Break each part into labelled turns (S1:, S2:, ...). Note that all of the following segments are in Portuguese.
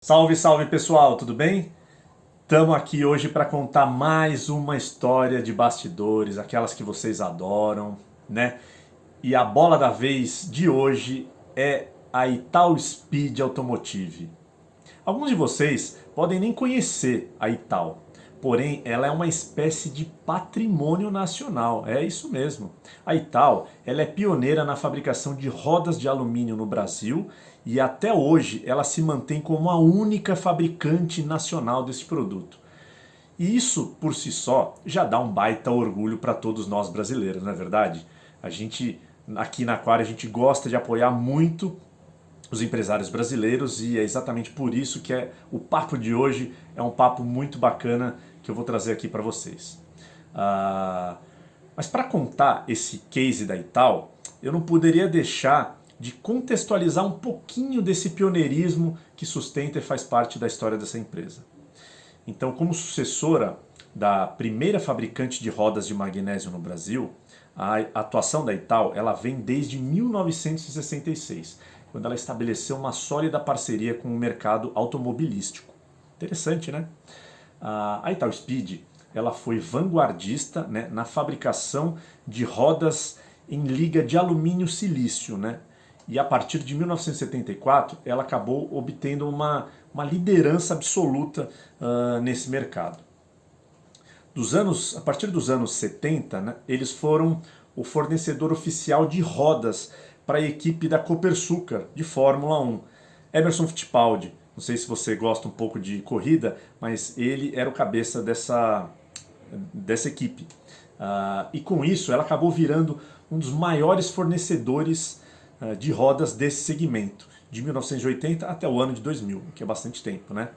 S1: Salve, salve pessoal, tudo bem? Estamos aqui hoje para contar mais uma história de bastidores, aquelas que vocês adoram, né? E a bola da vez de hoje é a Italspeed Automotive. Alguns de vocês podem nem conhecer a Ital, porém ela é uma espécie de patrimônio nacional, é isso mesmo. A Ital, ela é pioneira na fabricação de rodas de alumínio no Brasil e até hoje ela se mantém como a única fabricante nacional desse produto. E isso por si só já dá um baita orgulho para todos nós brasileiros, não é verdade? A gente aqui na Aquário a gente gosta de apoiar muito os empresários brasileiros e é exatamente por isso que o papo de hoje é um papo muito bacana que eu vou trazer aqui para vocês. Mas para contar esse case da Ital, eu não poderia deixar de contextualizar um pouquinho desse pioneirismo que sustenta e faz parte da história dessa empresa. Então, como sucessora da primeira fabricante de rodas de magnésio no Brasil, a atuação da Ital ela vem desde 1966, quando ela estabeleceu uma sólida parceria com o mercado automobilístico. Interessante, né? A Italspeed ela foi vanguardista, né, na fabricação de rodas em liga de alumínio silício, né? E a partir de 1974 ela acabou obtendo uma liderança absoluta nesse mercado. A partir dos anos 70, né, eles foram o fornecedor oficial de rodas para a equipe da Copersucar de Fórmula 1. Emerson Fittipaldi, não sei se você gosta um pouco de corrida, mas ele era o cabeça dessa equipe. E com isso ela acabou virando um dos maiores fornecedores de rodas desse segmento, de 1980 até o ano de 2000, que é bastante tempo, né?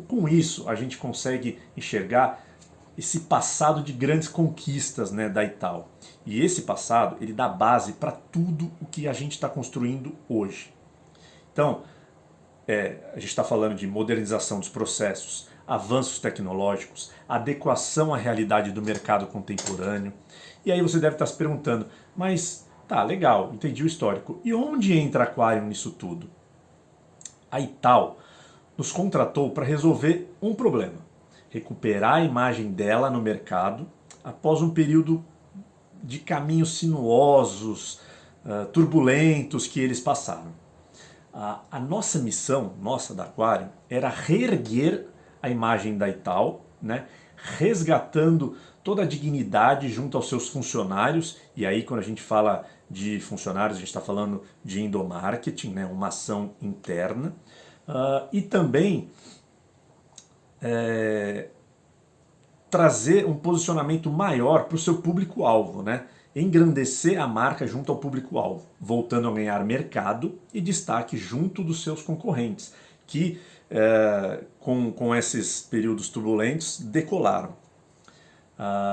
S1: Com isso a gente consegue enxergar esse passado de grandes conquistas, né, da Ital. E esse passado ele dá base para tudo o que a gente está construindo hoje. Então, a gente está falando de modernização dos processos, avanços tecnológicos, adequação à realidade do mercado contemporâneo. E aí você deve estar se perguntando, mas tá, legal, entendi o histórico. E onde entra a Aquarium nisso tudo? A Ital nos contratou para resolver um problema: recuperar a imagem dela no mercado após um período de caminhos sinuosos, turbulentos que eles passaram. A nossa missão, nossa da Aquarium, era reerguer a imagem da Ital, né, resgatando toda a dignidade junto aos seus funcionários. E aí quando a gente fala de funcionários, a gente está falando de endomarketing, né, uma ação interna. E também trazer um posicionamento maior para o seu público-alvo, né? Engrandecer a marca junto ao público-alvo, voltando a ganhar mercado e destaque junto dos seus concorrentes, que com esses períodos turbulentos decolaram.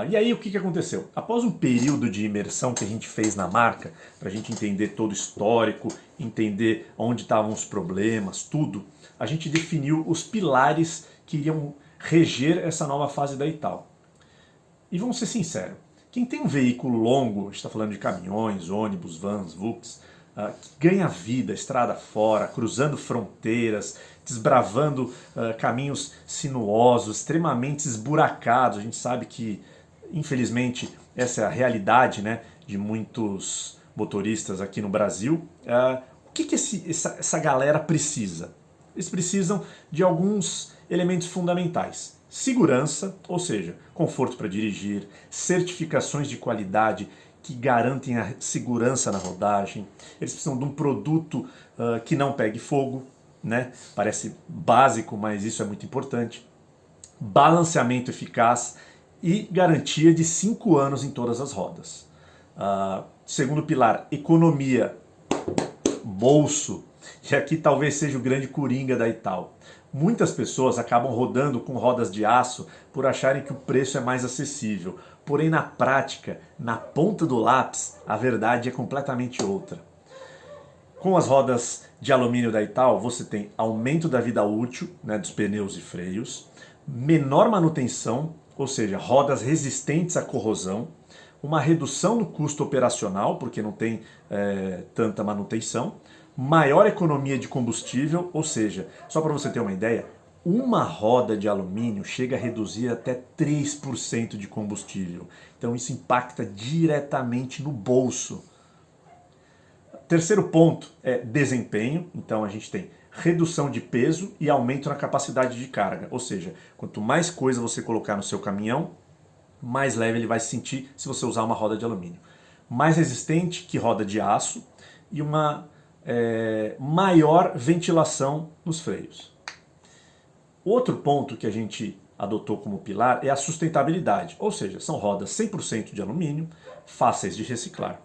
S1: E aí o que aconteceu? Após um período de imersão que a gente fez na marca, para a gente entender todo o histórico, entender onde estavam os problemas, tudo, a gente definiu os pilares que iriam reger essa nova fase da Ital. E vamos ser sinceros, quem tem um veículo longo, a gente está falando de caminhões, ônibus, vans, Vux, que ganha vida, estrada fora, cruzando fronteiras, desbravando caminhos sinuosos, extremamente esburacados. A gente sabe que, infelizmente, essa é a realidade, né, de muitos motoristas aqui no Brasil. O que essa galera precisa? Eles precisam de alguns elementos fundamentais. Segurança, ou seja, conforto para dirigir, certificações de qualidade que garantem a segurança na rodagem. Eles precisam de um produto que não pegue fogo, né? Parece básico, mas isso é muito importante. Balanceamento eficaz e garantia de 5 anos em todas as rodas. Segundo pilar, economia, bolso. E aqui talvez seja o grande coringa da Ital. Muitas pessoas acabam rodando com rodas de aço por acharem que o preço é mais acessível. Porém, na prática, na ponta do lápis, a verdade é completamente outra. Com as rodas de alumínio da Ital, você tem aumento da vida útil, né, dos pneus e freios, menor manutenção, ou seja, rodas resistentes à corrosão, uma redução no custo operacional, porque não tem tanta manutenção, maior economia de combustível, ou seja, só para você ter uma ideia, uma roda de alumínio chega a reduzir até 3% de combustível. Então isso impacta diretamente no bolso. Terceiro ponto é desempenho. Então a gente tem redução de peso e aumento na capacidade de carga. Ou seja, quanto mais coisa você colocar no seu caminhão, mais leve ele vai se sentir se você usar uma roda de alumínio. Mais resistente que roda de aço e uma maior ventilação nos freios. Outro ponto que a gente adotou como pilar é a sustentabilidade, ou seja, são rodas 100% de alumínio, fáceis de reciclar.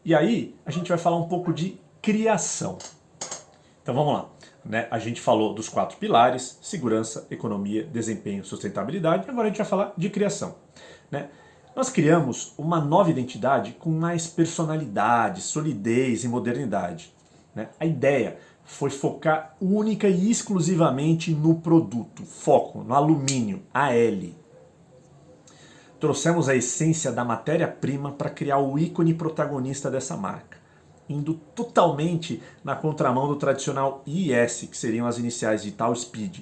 S1: E aí a gente vai falar um pouco de criação. Então vamos lá. A gente falou dos 4 pilares: segurança, economia, desempenho, sustentabilidade. Agora a gente vai falar de criação. Nós criamos uma nova identidade com mais personalidade, solidez e modernidade. A ideia foi focar única e exclusivamente no produto, foco no alumínio, AL. Trouxemos a essência da matéria-prima para criar o ícone protagonista dessa marca, indo totalmente na contramão do tradicional IS, que seriam as iniciais de Ital Speed.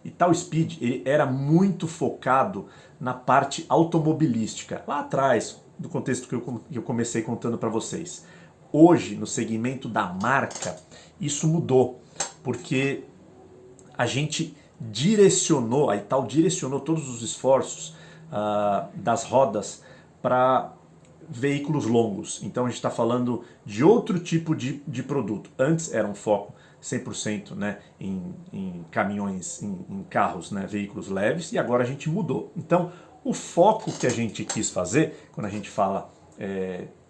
S1: Ital Speed ele era muito focado na parte automobilística, lá atrás, do contexto que eu comecei contando para vocês. Hoje, no segmento da marca, isso mudou, porque a gente direcionou, a Ital direcionou todos os esforços das rodas para veículos longos. Então a gente está falando de outro tipo de produto. Antes era um foco 100% em caminhões, em carros, veículos leves, e agora a gente mudou. Então o foco que a gente quis fazer, quando a gente fala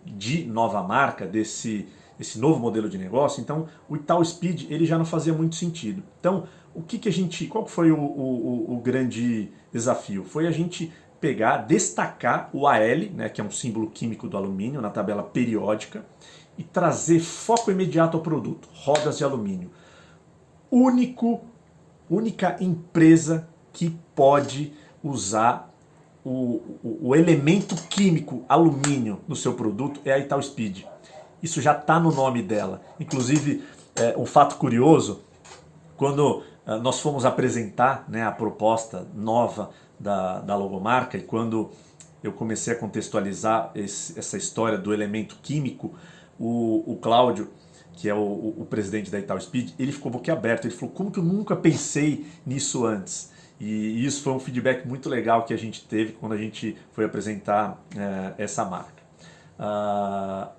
S1: de nova marca, desse novo modelo de negócio, então o Ital Speed ele já não fazia muito sentido. Então qual foi o grande desafio? Foi a gente destacar o AL, que é um símbolo químico do alumínio na tabela periódica, e trazer foco imediato ao produto, rodas de alumínio. Única empresa que pode usar o elemento químico alumínio no seu produto é a Ital Speed. Isso já está no nome dela. Inclusive, um fato curioso, quando nós fomos apresentar a proposta nova da logomarca, e quando eu comecei a contextualizar essa história do elemento químico, o Cláudio, que é o presidente da Ital Speed, ele ficou boquiaberto. Ele falou: como que eu nunca pensei nisso antes? E isso foi um feedback muito legal que a gente teve quando a gente foi apresentar essa marca.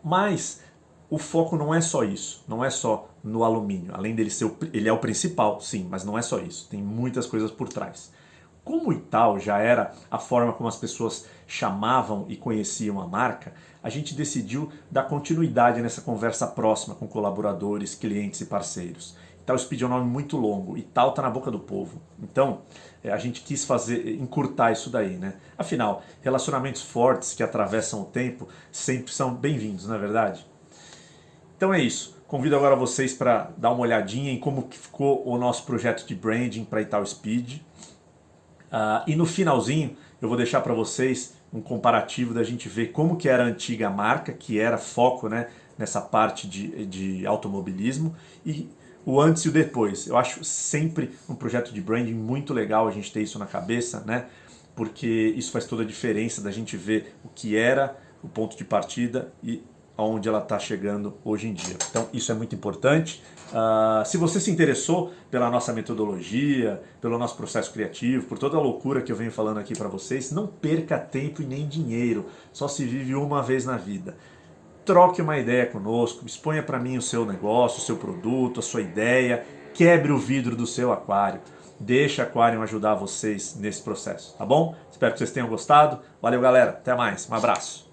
S1: Mas o foco não é só isso, não é só no alumínio. Além dele ele é o principal, sim, mas não é só isso. Tem muitas coisas por trás. Como o Ital já era a forma como as pessoas chamavam e conheciam a marca, a gente decidiu dar continuidade nessa conversa próxima com colaboradores, clientes e parceiros. Ital Speed é um nome muito longo, Ital está na boca do povo. Então, a gente quis encurtar isso daí, Afinal, relacionamentos fortes que atravessam o tempo sempre são bem-vindos, não é verdade? Então é isso. Convido agora vocês para dar uma olhadinha em como que ficou o nosso projeto de branding para Ital Speed. E no finalzinho eu vou deixar para vocês um comparativo da gente ver como que era a antiga marca, que era foco nessa parte de automobilismo, e o antes e o depois. Eu acho sempre um projeto de branding muito legal a gente ter isso na cabeça, porque isso faz toda a diferença da gente ver o que era o ponto de partida e aonde ela está chegando hoje em dia. Então isso é muito importante. Se você se interessou pela nossa metodologia, pelo nosso processo criativo, por toda a loucura que eu venho falando aqui para vocês, não perca tempo e nem dinheiro. Só se vive uma vez na vida. Troque uma ideia conosco, exponha para mim o seu negócio, o seu produto, a sua ideia, quebre o vidro do seu aquário. Deixa a Aquarium ajudar vocês nesse processo, tá bom? Espero que vocês tenham gostado. Valeu, galera. Até mais. Um abraço.